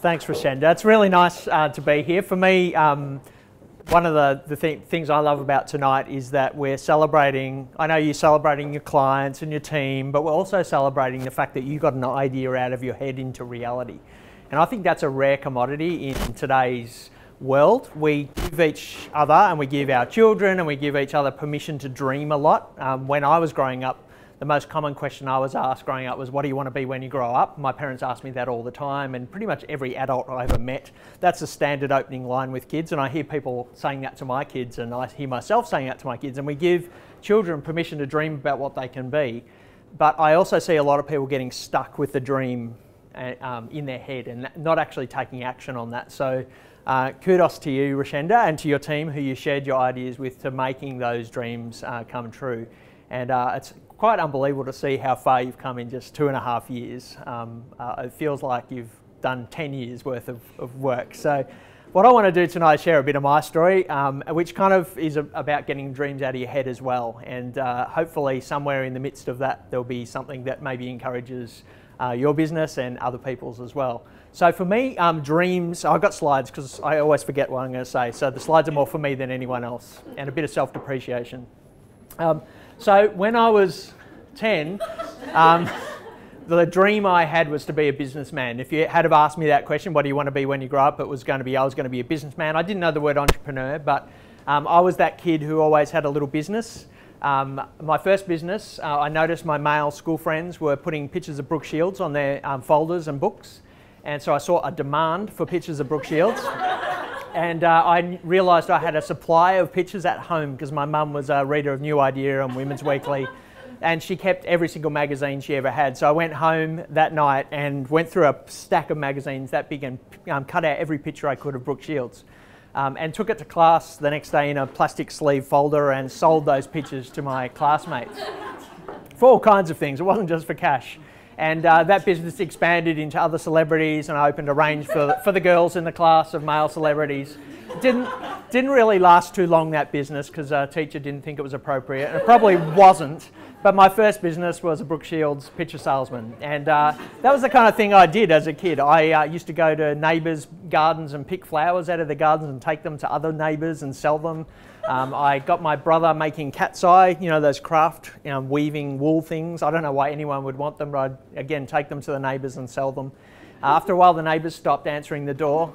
Thanks, Rashenda. It's really nice to be here. For me, one of the things I love about tonight is that we're celebrating, I know you're celebrating your clients and your team, but we're also celebrating the fact that you got an idea out of your head into reality. And I think that's a rare commodity in today's world. We give each other and we give our children and we give each other permission to dream a lot. When I was growing up, the most common question I was asked growing up was, what do you want to be when you grow up? My parents asked me that all the time, and pretty much every adult I ever met, that's a standard opening line with kids, and I hear people saying that to my kids, and I hear myself saying that to my kids, and we give children permission to dream about what they can be. But I also see a lot of people getting stuck with the dream in their head and not actually taking action on that. So kudos to you, Rashenda, and to your team who you shared your ideas with to making those dreams come true. And it's quite unbelievable to see how far you've come in just 2.5 years. It feels like you've done 10 years worth of work. So what I want to do tonight is share a bit of my story, which kind of is about getting dreams out of your head as well. And hopefully somewhere in the midst of that, there'll be something that maybe encourages your business and other people's as well. So for me, dreams, I've got slides because I always forget what I'm going to say. So the slides are more for me than anyone else, and a bit of self-depreciation. So when I was 10, the dream I had was to be a businessman. If you had have asked me that question, what do you want to be when you grow up, it was going to be, I was going to be a businessman. I didn't know the word entrepreneur, but I was that kid who always had a little business. My first business, I noticed my male school friends were putting pictures of Brooke Shields on their folders and books. And so I saw a demand for pictures of Brooke Shields. And I realised I had a supply of pictures at home because my mum was a reader of New Idea and Women's Weekly, and she kept every single magazine she ever had. So I went home that night and went through a stack of magazines that big and cut out every picture I could of Brooke Shields, and took it to class the next day in a plastic sleeve folder and sold those pictures to my classmates for all kinds of things. It wasn't just for cash. And that business expanded into other celebrities, and I opened a range for the girls in the class of male celebrities. Didn't really last too long, that business, because a teacher didn't think it was appropriate, and it probably wasn't. But my first business was a Brooke Shields picture salesman, and that was the kind of thing I did as a kid. I used to go to neighbours' gardens and pick flowers out of the gardens and take them to other neighbours and sell them. I got my brother making cat's eye, you know, those craft weaving wool things. I don't know why anyone would want them, but I'd, again, take them to the neighbours and sell them. After a while, the neighbours stopped answering the door,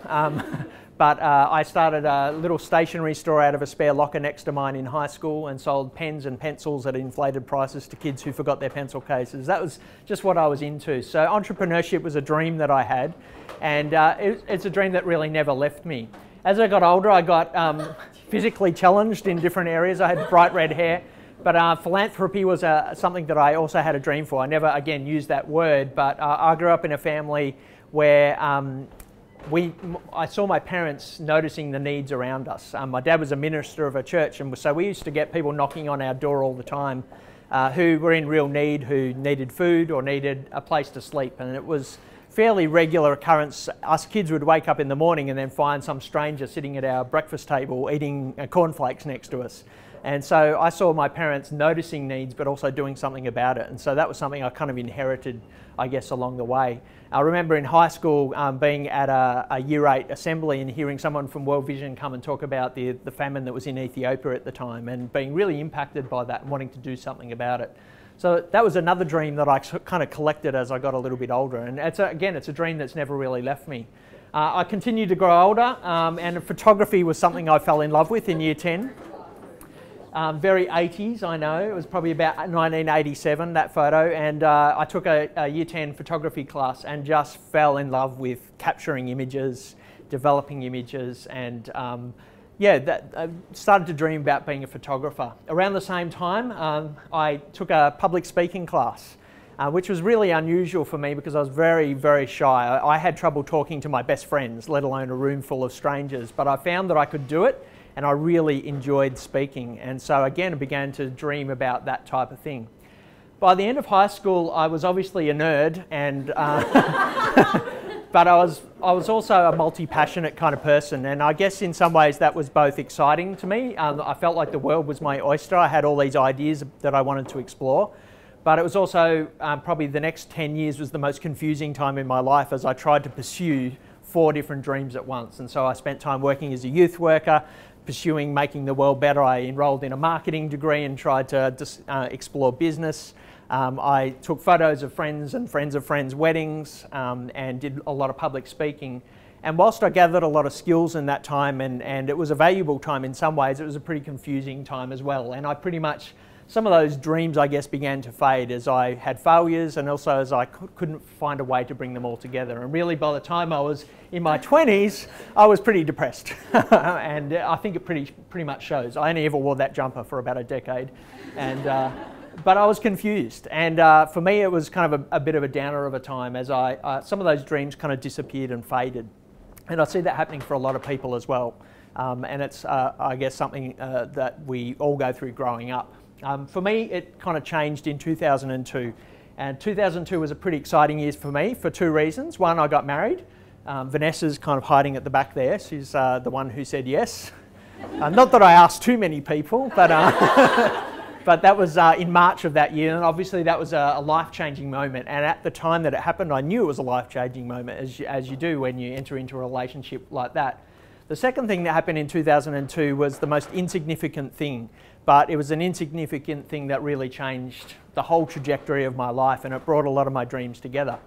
but I started a little stationery store out of a spare locker next to mine in high school and sold pens and pencils at inflated prices to kids who forgot their pencil cases. That was just what I was into. So entrepreneurship was a dream that I had, and it's a dream that really never left me. As I got older, I got physically challenged in different areas. I had bright red hair, but philanthropy was something that I also had a dream for. I never, again, used that word, but I grew up in a family where I saw my parents noticing the needs around us. My dad was a minister of a church, and so we used to get people knocking on our door all the time who were in real need, who needed food or needed a place to sleep, and it was fairly regular occurrence. Us kids would wake up in the morning and then find some stranger sitting at our breakfast table eating cornflakes next to us. And so I saw my parents noticing needs but also doing something about it. And so that was something I kind of inherited, I guess, along the way. I remember in high school being at a Year 8 assembly and hearing someone from World Vision come and talk about the famine that was in Ethiopia at the time, and being really impacted by that and wanting to do something about it. So that was another dream that I kind of collected as I got a little bit older, and again, it's a dream that's never really left me. I continued to grow older, and photography was something I fell in love with in Year 10. Very 80s, I know. It was probably about 1987, that photo, and I took a Year 10 photography class and just fell in love with capturing images, developing images, and I started to dream about being a photographer. Around the same time, I took a public speaking class, which was really unusual for me because I was very, very shy. I had trouble talking to my best friends, let alone a room full of strangers, but I found that I could do it, and I really enjoyed speaking. And so again, I began to dream about that type of thing. By the end of high school, I was obviously a nerd, and but I was also a multi-passionate kind of person, and I guess in some ways that was both exciting to me. I felt like the world was my oyster. I had all these ideas that I wanted to explore, but it was also probably the next 10 years was the most confusing time in my life as I tried to pursue 4 different dreams at once. And so I spent time working as a youth worker, pursuing making the world better. I enrolled in a marketing degree and tried to explore business. I took photos of friends and friends of friends' weddings and did a lot of public speaking. And whilst I gathered a lot of skills in that time, and it was a valuable time in some ways, it was a pretty confusing time as well. And I pretty much, some of those dreams, I guess, began to fade as I had failures and also as I couldn't find a way to bring them all together. And really, by the time I was in my 20s, I was pretty depressed. And I think it pretty much shows. I only ever wore that jumper for about a decade. And, but I was confused. And for me, it was kind of a bit of a downer of a time as some of those dreams kind of disappeared and faded. And I see that happening for a lot of people as well. And it's, I guess, something that we all go through growing up. For me, it kind of changed in 2002. And 2002 was a pretty exciting year for me for 2 reasons. One, I got married. Vanessa's kind of hiding at the back there. She's the one who said yes. Not that I asked too many people, but, but that was in March of that year. And obviously that was a life-changing moment. And at the time that it happened, I knew it was a life-changing moment, as you do when you enter into a relationship like that. The second thing that happened in 2002 was the most insignificant thing, but it was an insignificant thing that really changed the whole trajectory of my life, and it brought a lot of my dreams together.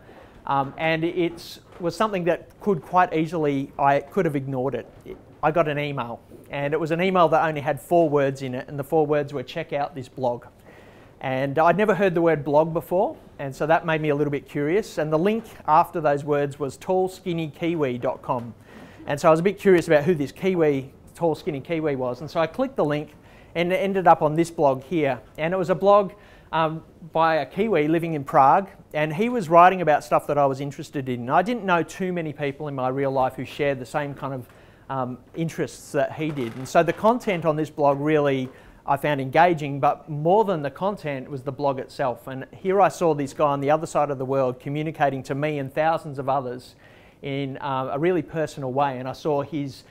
And it was something that could quite easily, I could have ignored it. I got an email, and it was an email that only had 4 words in it, and the 4 words were, check out this blog. And I'd never heard the word blog before, and so that made me a little bit curious. And the link after those words was tallskinnykiwi.com. And so I was a bit curious about who this Kiwi, tall skinny Kiwi was. And so I clicked the link and it ended up on this blog here. And it was a blog by a Kiwi living in Prague. And he was writing about stuff that I was interested in. I didn't know too many people in my real life who shared the same kind of interests that he did. And so the content on this blog really I found engaging, but more than the content was the blog itself. And here I saw this guy on the other side of the world communicating to me and thousands of others in a really personal way, and I saw his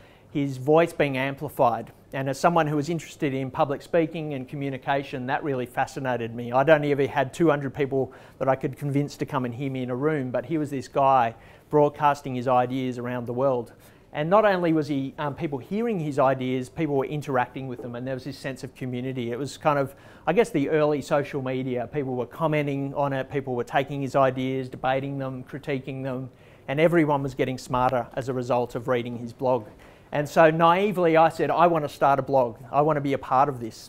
voice being amplified. And as someone who was interested in public speaking and communication, that really fascinated me. I'd only ever had 200 people that I could convince to come and hear me in a room, but here was this guy broadcasting his ideas around the world. And not only was he people hearing his ideas, people were interacting with them, and there was this sense of community. It was kind of, I guess, the early social media. People were commenting on it, people were taking his ideas, debating them, critiquing them, and everyone was getting smarter as a result of reading his blog. And so naively I said, I want to start a blog. I want to be a part of this.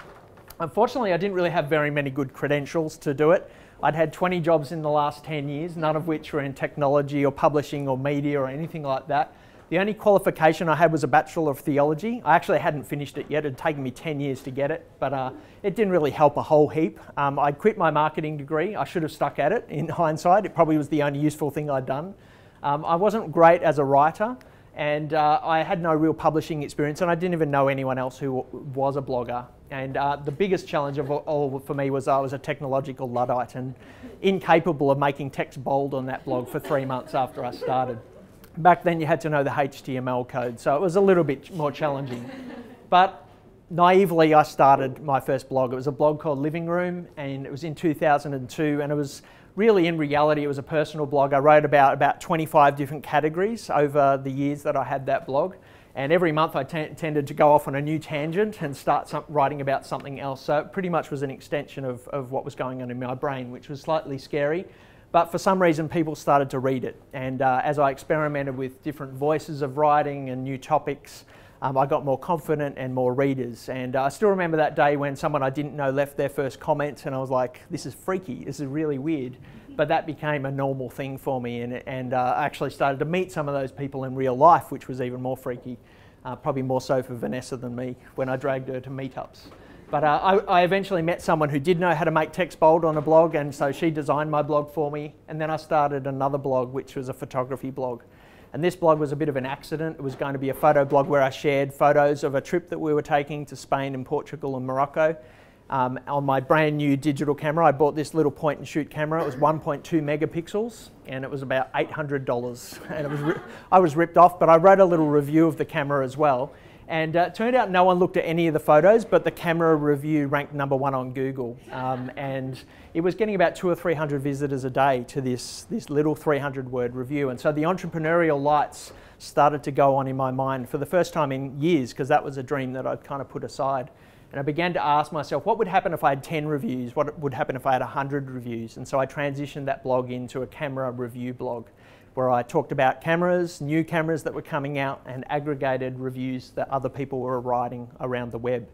Unfortunately, I didn't really have very many good credentials to do it. I'd had 20 jobs in the last 10 years, none of which were in technology or publishing or media or anything like that. The only qualification I had was a Bachelor of Theology. I actually hadn't finished it yet. It had taken me 10 years to get it, but it didn't really help a whole heap. I'd quit my marketing degree. I should have stuck at it in hindsight. It probably was the only useful thing I'd done. I wasn't great as a writer, and I had no real publishing experience, and I didn't even know anyone else who was a blogger. And the biggest challenge of all for me was I was a technological Luddite and incapable of making text bold on that blog for 3 months after I started. Back then you had to know the HTML code, so it was a little bit more challenging. But naively I started my first blog. It was a blog called Living Room, and it was in 2002, and it was really, in reality, it was a personal blog. I wrote about 25 different categories over the years that I had that blog. And every month I tended to go off on a new tangent and start writing about something else. So it pretty much was an extension of what was going on in my brain, which was slightly scary. But for some reason, people started to read it. And as I experimented with different voices of writing and new topics, I got more confident and more readers. And I still remember that day when someone I didn't know left their first comment, and I was like, this is freaky, this is really weird. But that became a normal thing for me, and I actually started to meet some of those people in real life, which was even more freaky, probably more so for Vanessa than me when I dragged her to meetups. But I eventually met someone who did know how to make text bold on a blog, and so she designed my blog for me. And then I started another blog, which was a photography blog. And this blog was a bit of an accident. It was going to be a photo blog where I shared photos of a trip that we were taking to Spain and Portugal and Morocco. On my brand new digital camera, I bought this little point and shoot camera. It was 1.2 megapixels, and it was about $800. And I was ripped off, but I wrote a little review of the camera as well. And it turned out no one looked at any of the photos, but the camera review ranked #1 on Google. And it was getting about 200 or 300 visitors a day to this little 300-word review. And so the entrepreneurial lights started to go on in my mind for the first time in years, because that was a dream that I'd kind of put aside. And I began to ask myself, what would happen if I had 10 reviews? What would happen if I had 100 reviews? And so I transitioned that blog into a camera review blog, where I talked about cameras, new cameras that were coming out, and aggregated reviews that other people were writing around the web.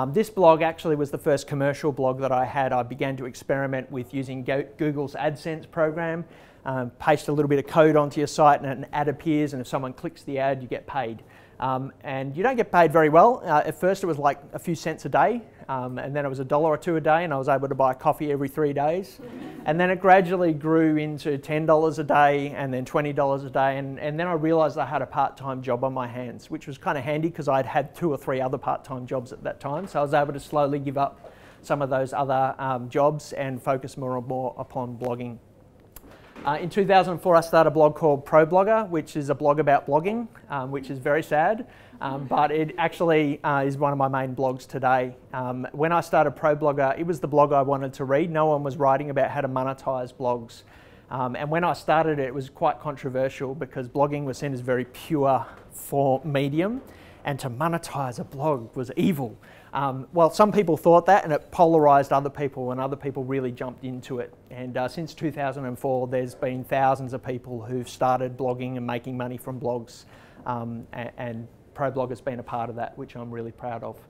This blog actually was the first commercial blog that I had. I began to experiment with using Google's AdSense program, paste a little bit of code onto your site and an ad appears, and if someone clicks the ad, you get paid. And you don't get paid very well. At first it was like a few cents a day, and then it was $1 or $2 a day, and I was able to buy coffee every 3 days. And then it gradually grew into $10 a day, and then $20 a day, and then I realised I had a part-time job on my hands, which was kind of handy because I'd had 2 or 3 other part-time jobs at that time, so I was able to slowly give up some of those other jobs and focus more and more upon blogging. In 2004, I started a blog called ProBlogger, which is a blog about blogging, which is very sad, but it actually is one of my main blogs today. When I started ProBlogger, it was the blog I wanted to read. No one was writing about how to monetize blogs. And when I started it was quite controversial because blogging was seen as a very pure medium, and to monetize a blog was evil. Well, some people thought that, and it polarized other people, and other people really jumped into it. And since 2004, there's been thousands of people who've started blogging and making money from blogs, and ProBlogger's been a part of that, which I'm really proud of.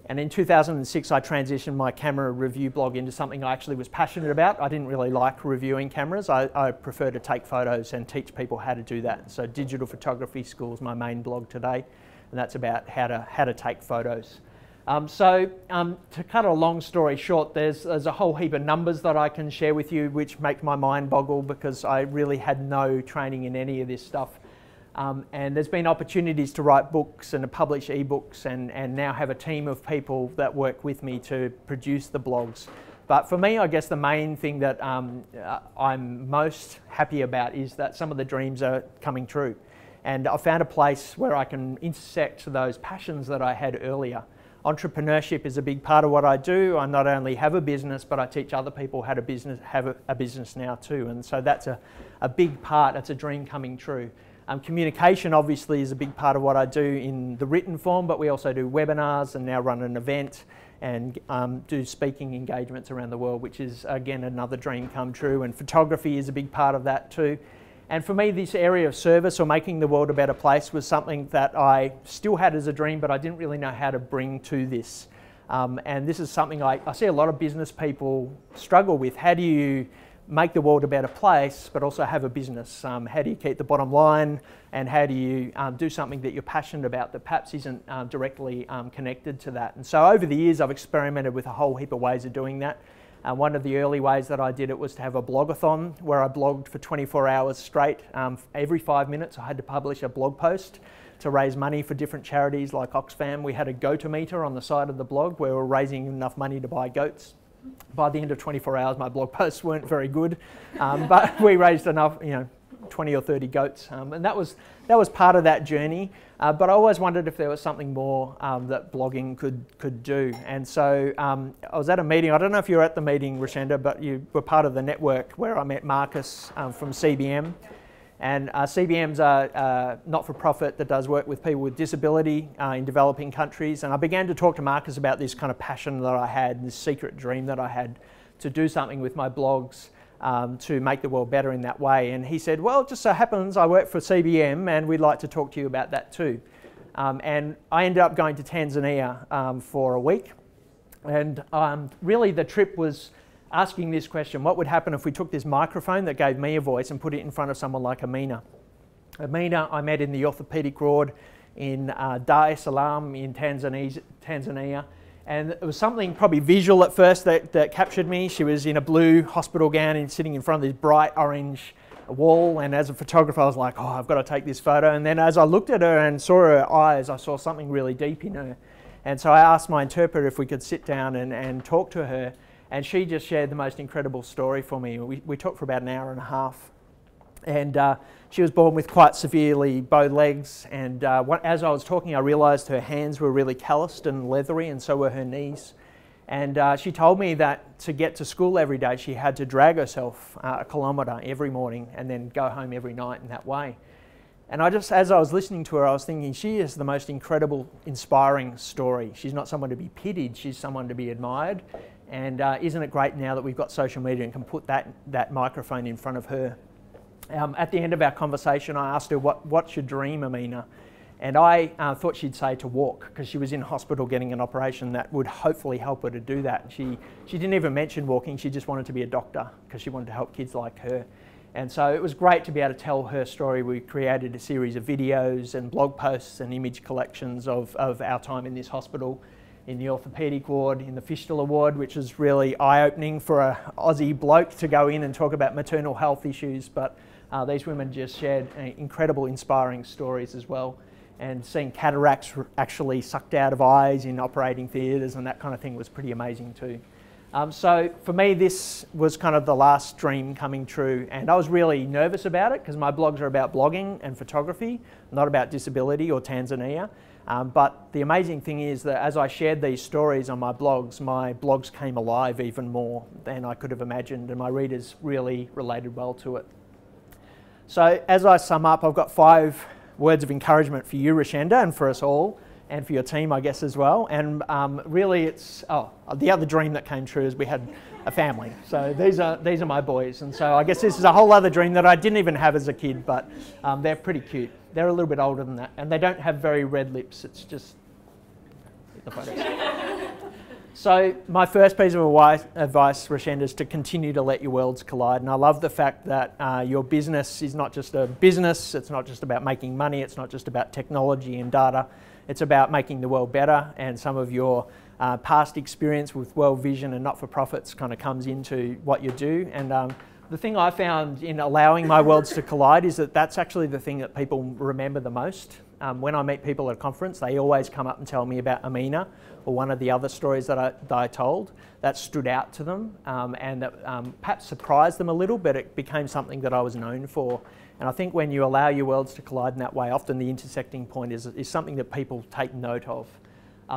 And in 2006, I transitioned my camera review blog into something I actually was passionate about. I didn't really like reviewing cameras. I prefer to take photos and teach people how to do that. So Digital Photography School is my main blog today, and that's about how to take photos. To cut a long story short, there's a whole heap of numbers that I can share with you which make my mind boggle because I really had no training in any of this stuff. And there's been opportunities to write books and to publish ebooks and now have a team of people that work with me to produce the blogs. But for me, I guess the main thing that I'm most happy about is that some of the dreams are coming true. And I found a place where I can intersect those passions that I had earlier. Entrepreneurship is a big part of what I do. I not only have a business, but I teach other people how to have a business now too. And so that's a big part, that's a dream coming true. Communication obviously is a big part of what I do in the written form, but we also do webinars and now run an event and do speaking engagements around the world, which is again another dream come true. And photography is a big part of that too. And for me, this area of service or making the world a better place was something that I still had as a dream, but I didn't really know how to bring to this. And this is something I see a lot of business people struggle with. How do you make the world a better place, but also have a business? How do you keep the bottom line? And how do you do something that you're passionate about that perhaps isn't directly connected to that? And so over the years, I've experimented with a whole heap of ways of doing that. One of the early ways that I did it was to have a blogathon where I blogged for 24 hours straight. Every 5 minutes I had to publish a blog post to raise money for different charities like Oxfam. We had a goat-o-meter on the side of the blog where we were raising enough money to buy goats. By the end of 24 hours my blog posts weren't very good, but we raised enough, 20 or 30 goats, and that was part of that journey. But I always wondered if there was something more that blogging could do. And so I was at a meeting. I don't know if you were at the meeting, Rashenda, but you were part of the network where I met Marcus from CBM. And CBM's a not-for-profit that does work with people with disability in developing countries. And I began to talk to Marcus about this kind of passion that I had, this secret dream that I had to do something with my blogs to make the world better in that way. And he said, well, it just so happens I work for CBM and we'd like to talk to you about that too. And I ended up going to Tanzania for a week. And really the trip was asking this question: what would happen if we took this microphone that gave me a voice and put it in front of someone like Amina? Amina I met in the orthopedic ward in Dar es Salaam in Tanzania. And it was something probably visual at first that captured me. She was in a blue hospital gown and sitting in front of this bright orange wall. And as a photographer, I was like, oh, I've got to take this photo. And then as I looked at her and saw her eyes, I saw something really deep in her. And so I asked my interpreter if we could sit down and talk to her. And she just shared the most incredible story for me. We talked for about an hour and a half. And she was born with quite severely bowed legs. And as I was talking, I realised her hands were really calloused and leathery, and so were her knees. And she told me that to get to school every day, she had to drag herself a kilometre every morning and then go home every night in that way. And as I was listening to her, I was thinking she is the most incredible, inspiring story. She's not someone to be pitied, she's someone to be admired. And isn't it great now that we've got social media and can put that microphone in front of her? At the end of our conversation, I asked her, what's your dream, Amina? And I thought she'd say to walk, because she was in hospital getting an operation that would hopefully help her to do that. She didn't even mention walking, she just wanted to be a doctor because she wanted to help kids like her. And so it was great to be able to tell her story. We created a series of videos and blog posts and image collections of our time in this hospital, in the orthopaedic ward, in the fistula ward, which is really eye-opening for an Aussie bloke to go in and talk about maternal health issues. But these women just shared incredible, inspiring stories as well. And seeing cataracts actually sucked out of eyes in operating theatres and that kind of thing was pretty amazing too. So for me, this was kind of the last dream coming true, and I was really nervous about it because my blogs are about blogging and photography, not about disability or Tanzania. But the amazing thing is that as I shared these stories on my blogs came alive even more than I could have imagined, and my readers really related well to it. So as I sum up, I've got 5 words of encouragement for you, Rashenda, and for us all, and for your team, I guess, as well. And really it's, the other dream that came true is we had a family. So these are my boys. And so I guess this is a whole other dream that I didn't even have as a kid, but they're pretty cute. They're a little bit older than that. And they don't have very red lips. It's just the photos. So my first piece of advice, Rashenda, is to continue to let your worlds collide. And I love the fact that your business is not just a business. It's not just about making money. It's not just about technology and data. It's about making the world better, and some of your past experience with World Vision and not-for-profits kind of comes into what you do. And the thing I found in allowing my worlds to collide is that that's actually the thing that people remember the most. When I meet people at a conference, they always come up and tell me about Amina or one of the other stories that I told that stood out to them and that perhaps surprised them a little, but it became something that I was known for. And I think when you allow your worlds to collide in that way, often the intersecting point is something that people take note of.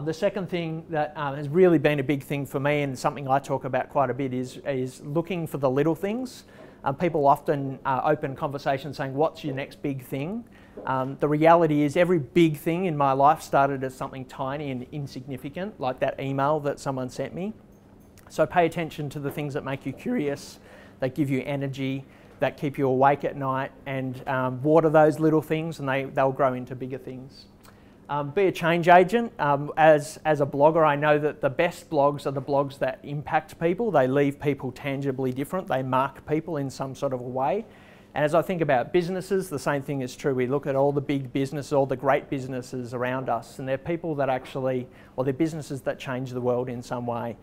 The second thing that has really been a big thing for me, and something I talk about quite a bit, is looking for the little things. People often open conversations saying, what's your next big thing? The reality is every big thing in my life started as something tiny and insignificant, like that email that someone sent me. So pay attention to the things that make you curious, that give you energy, that keep you awake at night, and water those little things, and they'll grow into bigger things. Be a change agent. As a blogger, I know that the best blogs are the blogs that impact people. They leave people tangibly different. They mark people in some sort of a way. And as I think about businesses, the same thing is true. We look at all the big businesses, all the great businesses around us, and they're people that actually, or they're businesses that change the world in some way.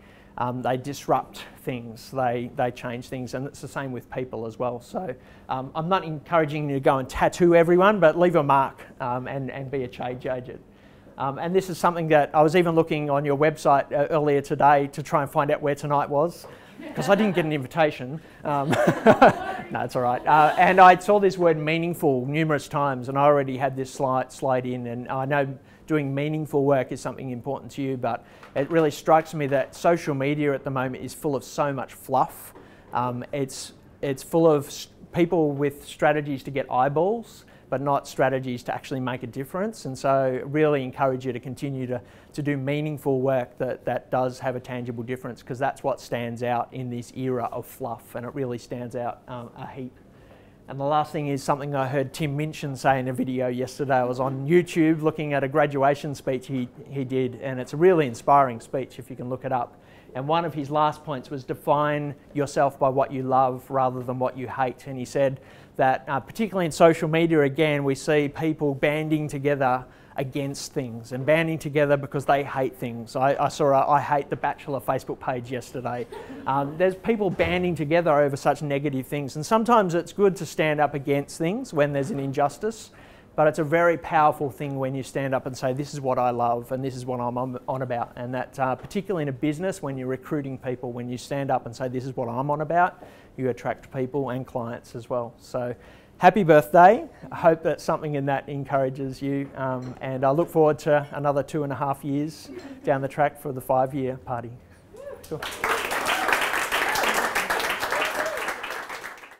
They disrupt things, they change things, and it's the same with people as well. So I'm not encouraging you to go and tattoo everyone, but leave a mark and be a change agent. And this is something that I was even looking on your website earlier today to try and find out where tonight was, because I didn't get an invitation. No, it's all right. And I saw this word meaningful numerous times, and I already had this slide in, and I know doing meaningful work is something important to you, but it really strikes me that social media at the moment is full of so much fluff. It's full of people with strategies to get eyeballs, but not strategies to actually make a difference. And so really encourage you to continue to do meaningful work that does have a tangible difference, because that's what stands out in this era of fluff, and it really stands out a heap. And the last thing is something I heard Tim Minchin say in a video yesterday. I was on YouTube looking at a graduation speech he did, and it's a really inspiring speech if you can look it up. And one of his last points was define yourself by what you love rather than what you hate. And he said that particularly in social media, again, we see people banding together against things and banding together because they hate things. I saw a I Hate the Bachelor Facebook page yesterday. There's people banding together over such negative things, and sometimes it's good to stand up against things when there's an injustice, but it's a very powerful thing when you stand up and say, this is what I love and this is what I'm on about. And that particularly in a business, when you're recruiting people, when you stand up and say, this is what I'm on about, you attract people and clients as well. So happy birthday. I hope that something in that encourages you, and I look forward to another 2.5 years down the track for the 5-year party. Sure.